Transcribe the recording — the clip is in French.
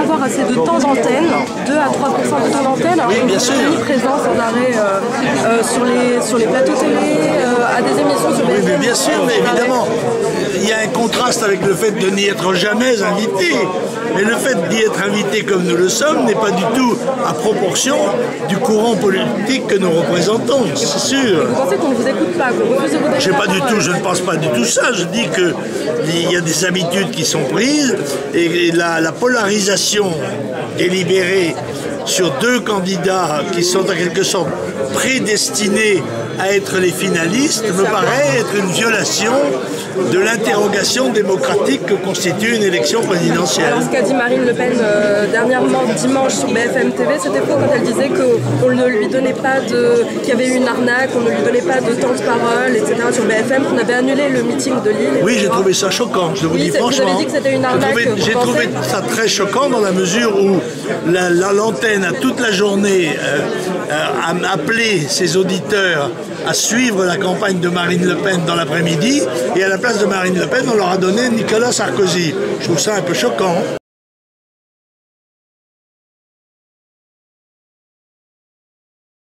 avoir assez de temps d'antenne, 2 à 3% de temps d'antenne. Oui, bien sûr. Présent sans arrêt sur les plateaux télé, à des émissions sur BFM. Oui, mais bien sûr, mais évidemment, il y a un contraste avec le fait de n'y être jamais invité. Mais le fait d'y être invité comme nous le sommes n'est pas du tout à proportion du courant politique que nous représentons, c'est sûr. Vous pensez qu'on ne vous écoute pas, qu'on refuse de vous donner Je ne pense pas du tout ça. Je dis qu'il y a des habitudes qui sont prises et la polarisation délibérée sur 2 candidats qui sont en quelque sorte prédestinés à être les finalistes me paraît être une violation de l'interrogation démocratique que constitue une élection présidentielle. Alors ce qu'a dit Marine Le Pen dernièrement dimanche sur BFM TV, c'était faux quand elle disait qu'on ne lui donnait pas qu'il y avait eu une arnaque, on ne lui donnait pas de temps de parole, etc. sur BFM, qu'on avait annulé le meeting de Lille. Oui, j'ai trouvé ça choquant, je vous dis franchement. Vous avez dit que c'était une arnaque. J'ai trouvé ça très choquant dans la mesure où l'antenne a toute la journée appelé ses auditeurs à suivre la campagne de Marine Le Pen dans l'après-midi et à la place de Marine Le Pen, on leur a donné Nicolas Sarkozy. Je trouve ça un peu choquant.